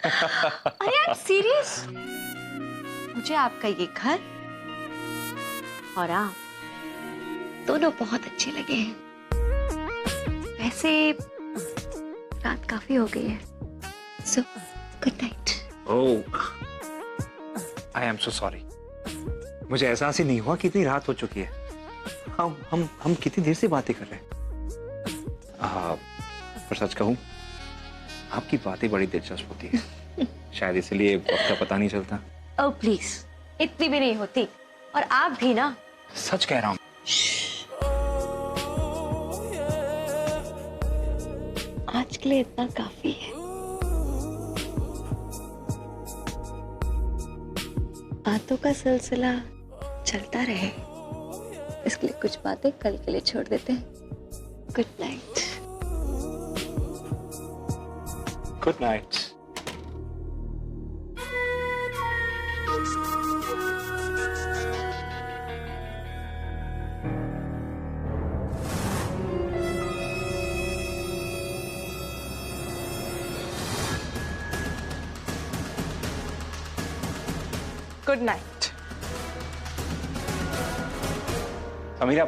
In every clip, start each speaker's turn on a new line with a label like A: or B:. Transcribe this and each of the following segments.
A: अरे आप सीरियस? मुझे आपका ये घर और आप दोनों बहुत अच्छे लगे हैं। वैसे रात काफी हो गई है, so good night.
B: Oh, I am so sorry. मुझे एहसास ही नहीं हुआ कि इतनी रात हो चुकी है। हम कितनी देर से बातें कर रहे हैं। पर सच कहूं, आपकी बातें बड़ी दिलचस्प होती है। शायद इसलिए वक्त का पता नहीं चलता।
A: ओह प्लीज, इतनी भी नहीं होती। और आप भी ना।
B: सच कह रहा हूं।
A: आज के लिए इतना काफी है। बातों का सिलसिला चलता रहे, इसके लिए कुछ बातें कल के लिए छोड़ देते हैं। Good night.
B: Good night.
C: Good night.
B: Sameera,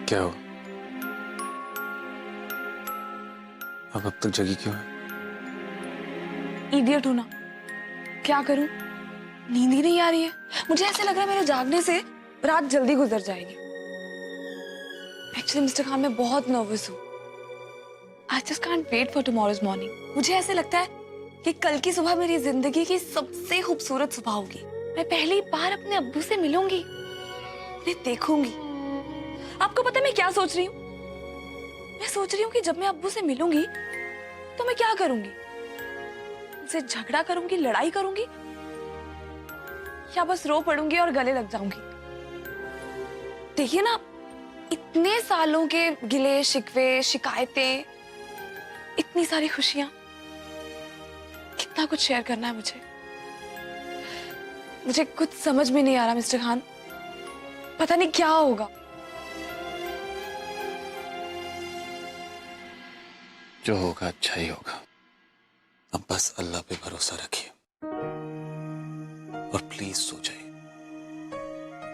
D: क्या हो? अब तक जगी क्यों है?
C: इडियट हूं ना, क्या करूं? नींद ही नहीं आ रही है। मुझे ऐसे लग रहा है मेरे जागने से रात जल्दी गुजर जाएगी। एक्चुअली मिस्टर खान, मैं बहुत नर्वस हूँ। I just can't wait for tomorrow's morning. मुझे ऐसे लगता है कि कल की सुबह मेरी जिंदगी की सबसे खूबसूरत सुबह होगी। मैं पहली बार अपने अब्बू से मिलूंगी, उन्हें देखूंगी। आपको पता है मैं क्या सोच रही हूँ? मैं सोच रही हूँ कि जब मैं अब्बू से मिलूंगी तो मैं क्या करूंगी? उनसे झगड़ा करूंगी, लड़ाई करूंगी, या बस रो पड़ूंगी और गले लग जाऊंगी? देखिए ना, इतने सालों के गिले शिकवे, शिकायतें, इतनी सारी खुशियां, कितना कुछ शेयर करना है मुझे। मुझे कुछ समझ में नहीं आ रहा मिस्टर खान, पता नहीं क्या होगा।
D: जो होगा अच्छा ही होगा। अब बस अल्लाह पे भरोसा रखिए और प्लीज सो जाइए।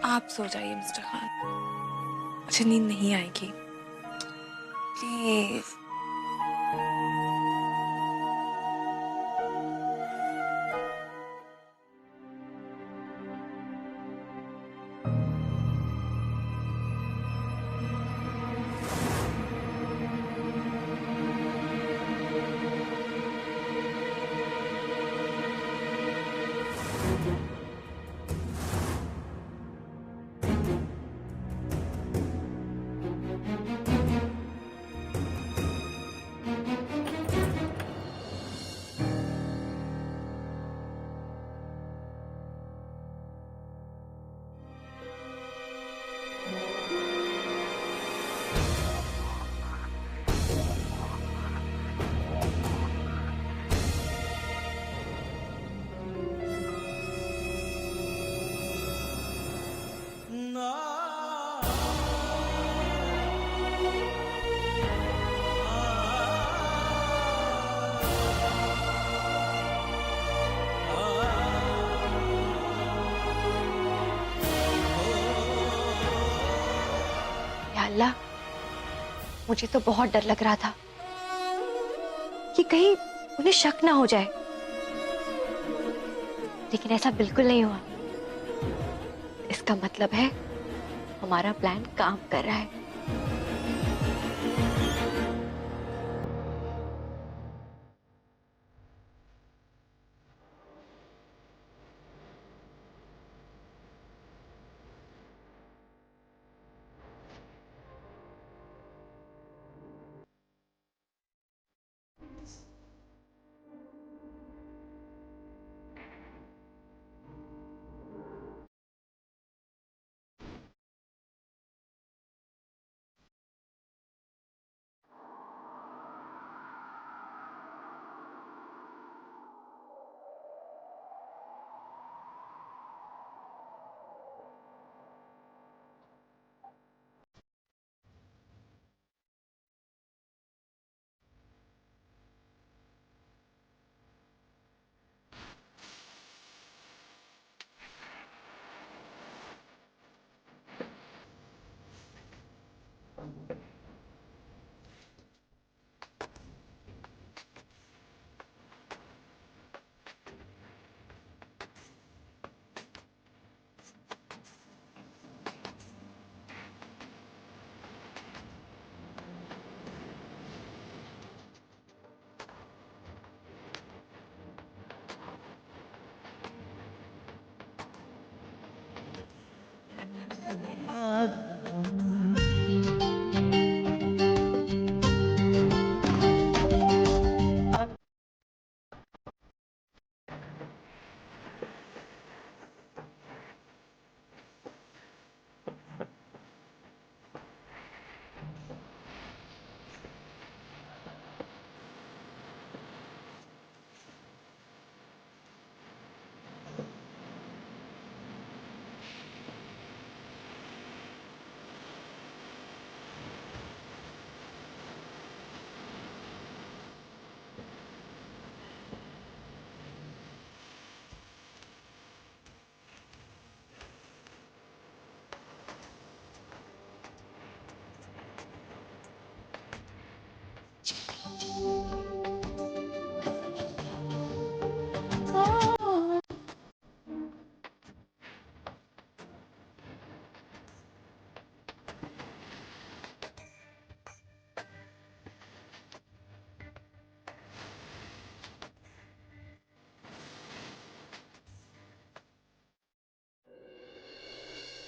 C: आप सो जाइए मिस्टर खान, मुझे नींद नहीं आएगी, प्लीज।
A: या अल्लाह, मुझे तो बहुत डर लग रहा था कि कहीं उन्हें शक ना हो जाए, लेकिन ऐसा बिल्कुल नहीं हुआ। इसका मतलब है हमारा प्लान काम कर रहा है।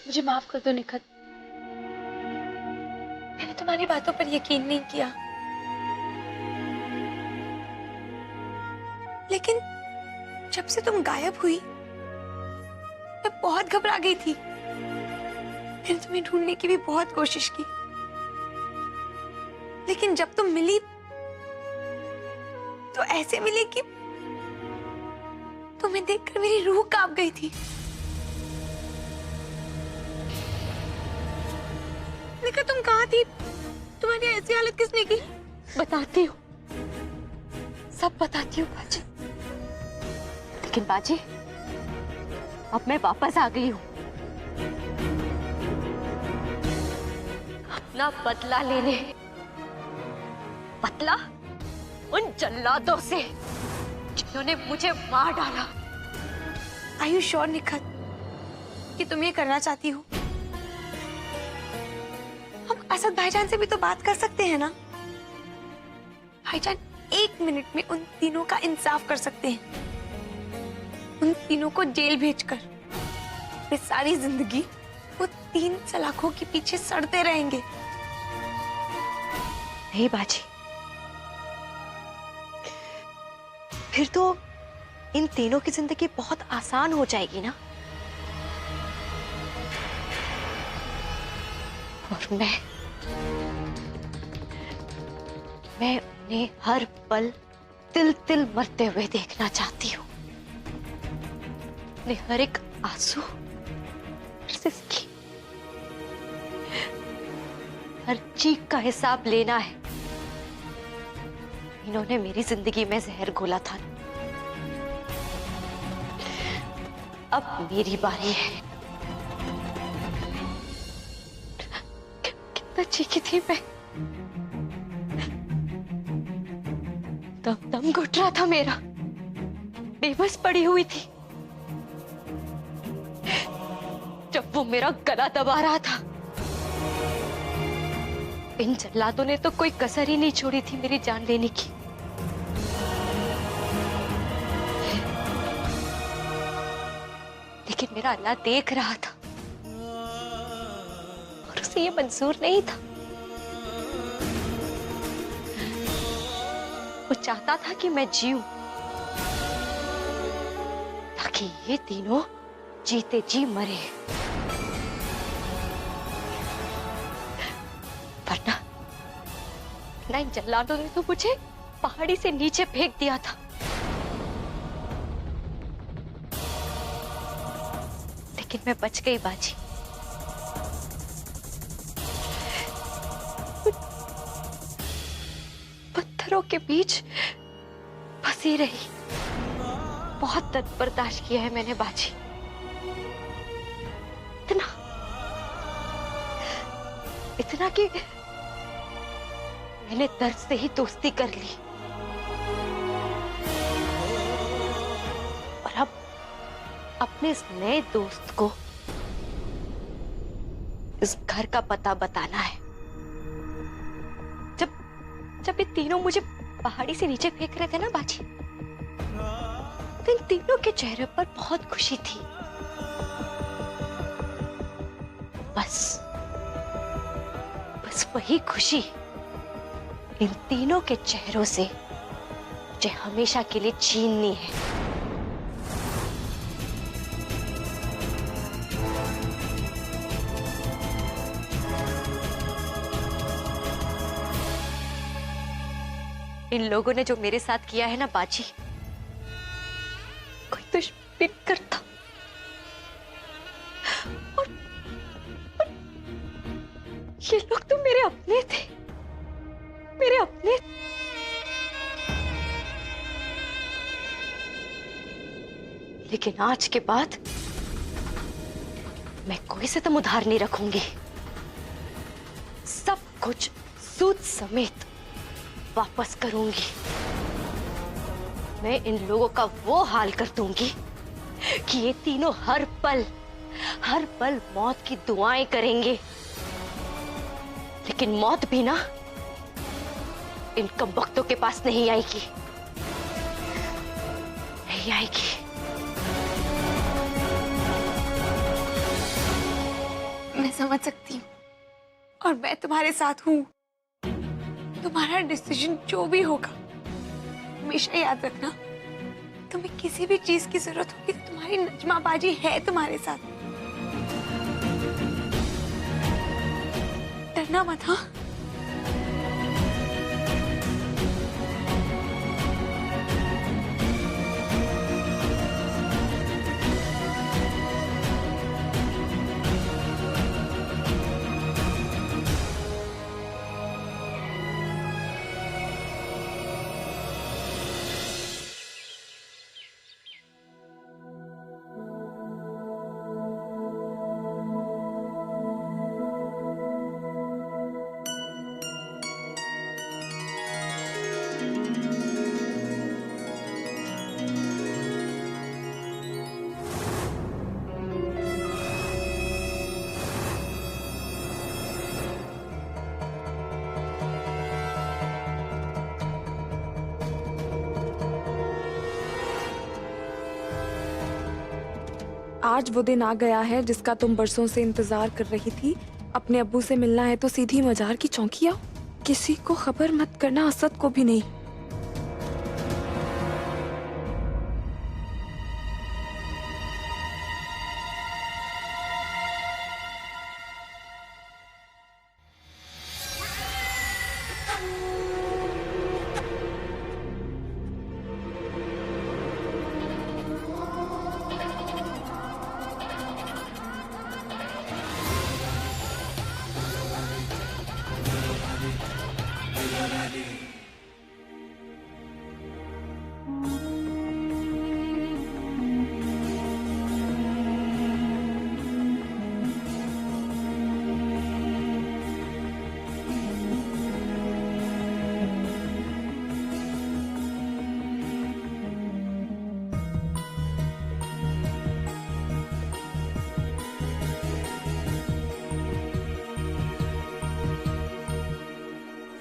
C: मुझे माफ कर दो निखत, मैंने तुम्हारी बातों पर यकीन नहीं किया। लेकिन जब से तुम गायब हुई मैं बहुत घबरा गई थी। मैंने तुम्हें ढूंढने की भी बहुत कोशिश की, लेकिन जब तुम मिली तो ऐसे मिली कि तुम्हें देखकर मेरी रूह कांप गई थी। निका तुम कहाँ थी? तुम्हारी ऐसी हालत किसने की?
A: बताती हूँ, सब बताती हूँ बाजी। लेकिन बाजी, अब मैं वापस आ गई हूँ अपना बदला लेने। बदला उन जल्लादों से जिन्होंने मुझे मार डाला।
C: Are you sure निखत कि तुम ये करना चाहती हो? हम असद भाईजान से भी तो बात कर सकते हैं ना? भाईजान 1 मिनट में उन तीनों का इंसाफ कर सकते हैं। उन तीनों को जेल भेजकर वे सारी जिंदगी वो 3 सलाखों के पीछे सड़ते रहेंगे।
A: नहीं बाजी, फिर तो इन तीनों की जिंदगी बहुत आसान हो जाएगी ना। और मैं उन्हें हर पल तिल तिल मरते हुए देखना चाहती हूँ। उन्हें हर एक आंसू, हर सिसकी, हर चीख का हिसाब लेना है। इन्होंने मेरी जिंदगी में जहर घोला था, अब मेरी बारी है। कितना चीखी थी मैं, दम घुट रहा था मेरा, बेबस पड़ी हुई थी जब वो मेरा गला दबा रहा था। इन जल्लादों ने तो कोई कसर ही नहीं छोड़ी थी मेरी जान लेने की। लेकिन मेरा अल्लाह देख रहा था और उसे ये मंजूर नहीं था। वो चाहता था कि मैं जीऊं ताकि ये तीनों जीते जी मरे। वरना इन जल्लादों ने तो मुझे पहाड़ी से नीचे फेंक दिया था। लेकिन मैं बच गई बाजी। पत्थरों के बीच फंसी रही। बहुत दर्द बर्दाश्त किया है मैंने बाजी, इतना कि मैंने दर्द से ही दोस्ती कर ली। और अब अपने इस नए दोस्त को इस घर का पता बताना है। जब ये तीनों मुझे पहाड़ी से नीचे फेंक रहे थे ना बाजी, तो इन तीनों के चेहरे पर बहुत खुशी थी। बस वही खुशी इन तीनों के चेहरों से मुझे हमेशा के लिए छीननी है। इन लोगों ने जो मेरे साथ किया है ना बाजी, कोई दुश्मन करता। और ये लोग तो मेरे अपने थे, मेरे अपने। लेकिन आज के बाद मैं कोई सितम उधार नहीं रखूंगी। सब कुछ सूद समेत वापस करूंगी। मैं इन लोगों का वो हाल कर दूंगी कि ये तीनों हर पल मौत की दुआएं करेंगे। लेकिन मौत भी ना इन कमबख्तों के पास नहीं आएगी, नहीं आएगी।
C: समझ सकती हूँ और मैं तुम्हारे साथ हूँ। तुम्हारा डिसीजन जो भी होगा, हमेशा याद रखना, तुम्हें किसी भी चीज की जरूरत होगी तो तुम्हारी नजमा बाजी है तुम्हारे साथ। डरना मत। हाँ, आज वो दिन आ गया है जिसका तुम बरसों से इंतजार कर रही थी। अपने अब्बू से मिलना है तो सीधी मजार की चौकी आओ। किसी को खबर मत करना, असद को भी नहीं।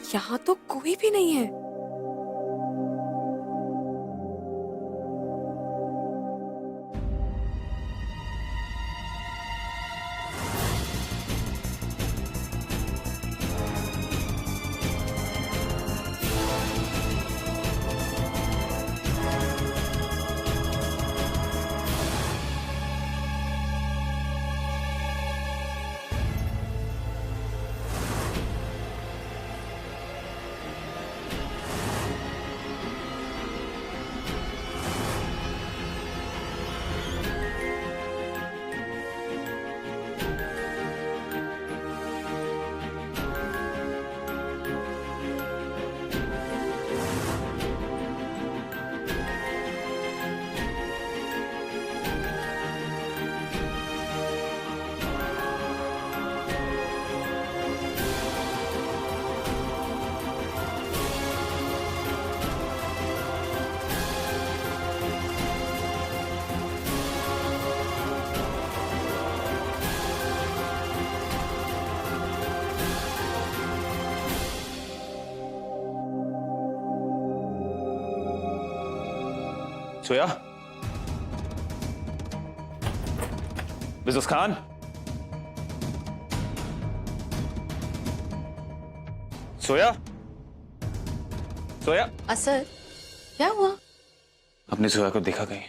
C: यहाँ तो कोई भी नहीं है।
B: सोया, मिसेस खान, सोया, सोया।
E: असद, क्या हुआ?
D: अपनी सोया को देखा कहीं?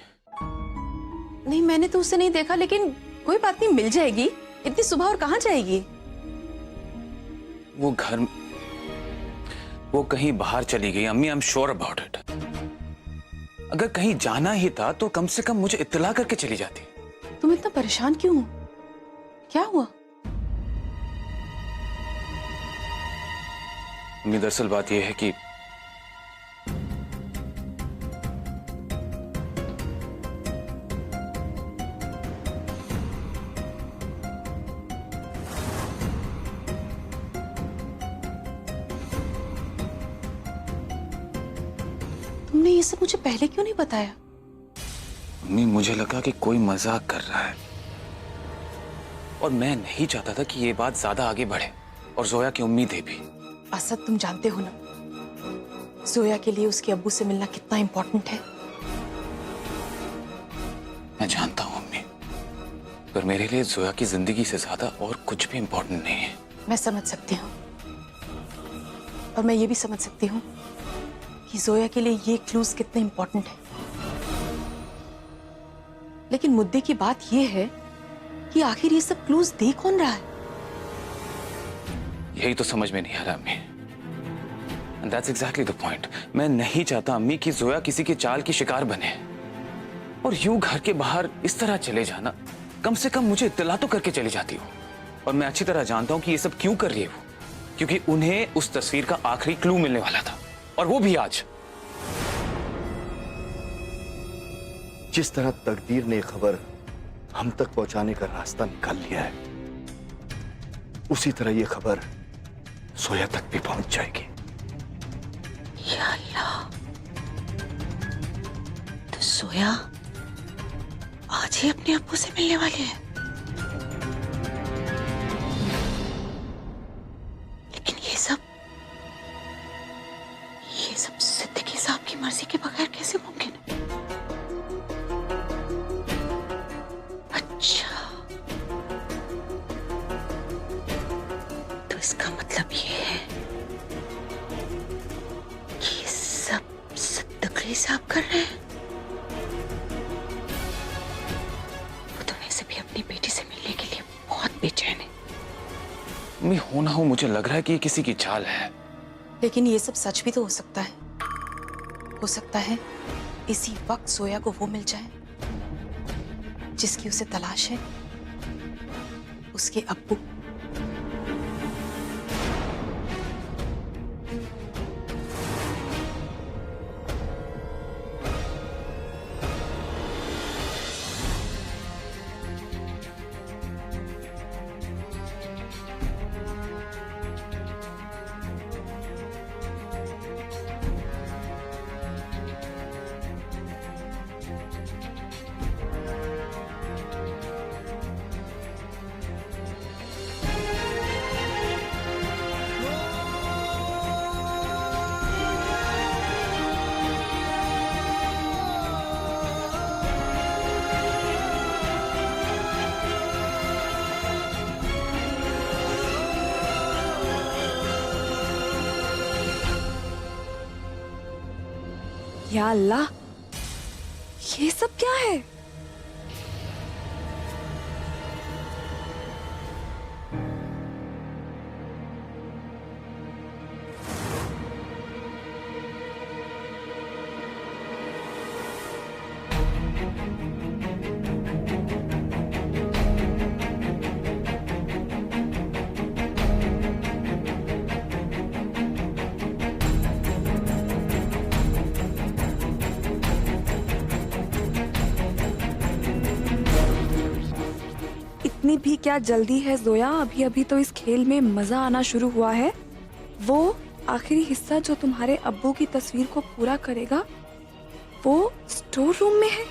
E: नहीं, मैंने तो उसे नहीं देखा, लेकिन कोई बात नहीं, मिल जाएगी। इतनी सुबह और कहाँ जाएगी?
D: वो कहीं बाहर चली गई अम्मी, I am sure about it. अगर कहीं जाना ही था तो कम से कम मुझे इत्तला करके चली जाती।
E: तुम इतना परेशान क्यों हो? क्या हुआ?
D: अम्मी, दरअसल बात यह है कि
E: तुमने ये सब मुझे पहले क्यों नहीं बताया?
D: अम्मी, मुझे लगा कि कोई मजाक कर रहा है और मैं नहीं चाहता था कि ये बात ज्यादा आगे बढ़े, और जोया की उम्मीदें भी।
E: असद, तुम जानते हो ना, जोया के लिए उसके अब्बू से मिलना कितना इंपॉर्टेंट है।
D: मैं जानता हूं अम्मी, पर मेरे लिए जोया की जिंदगी से ज्यादा और कुछ भी इंपॉर्टेंट नहीं है।
E: मैं समझ सकती हूँ, और मैं ये भी समझ सकती हूँ कि जोया के लिए ये क्लूज कितने इंपॉर्टेंट है। लेकिन मुद्दे की बात ये है कि आखिर ये सब क्लूज दे कौन रहा है?
D: यही तो समझ में नहीं आ रहा अम्मी। And that's exactly the point. मैं नहीं चाहता अम्मी कि जोया किसी के चाल की शिकार बने, और यूं घर के बाहर इस तरह चले जाना, कम से कम मुझे इत्तला तो करके चली जाती हो। और मैं अच्छी तरह जानता हूं कि ये सब क्यों कर रही है वो, क्योंकि उन्हें उस तस्वीर का आखिरी क्लू मिलने वाला था, और वो भी आज।
F: जिस तरह तकदीर ने खबर हम तक पहुंचाने का रास्ता निकाल लिया है, उसी तरह ये खबर जोया तक भी पहुंच जाएगी।
E: या अल्लाह, तो जोया आज ही अपने अब्बू से मिलने वाली है। लेकिन ये सब सिद्दीकी साहब की मर्जी के बगैर कैसे मुमकिन है? अच्छा, तो इसका मतलब ये है कि ये सब सिद्दीकी साहब कर रहे हैं। वो तो वैसे भी अपनी बेटी से मिलने के लिए बहुत बेचैन है।
D: अम्मी, हो ना हो मुझे लग रहा है कि ये किसी की चाल है।
E: लेकिन ये सब सच भी तो हो सकता है। हो सकता है इसी वक्त जोया को वो मिल जाए जिसकी उसे तलाश है, उसके अब्बू।
C: या अल्लाह, ये सब क्या है? इतनी भी क्या जल्दी है जोया? अभी अभी तो इस खेल में मजा आना शुरू हुआ है। वो आखिरी हिस्सा जो तुम्हारे अब्बू की तस्वीर को पूरा करेगा, वो स्टोर रूम में है।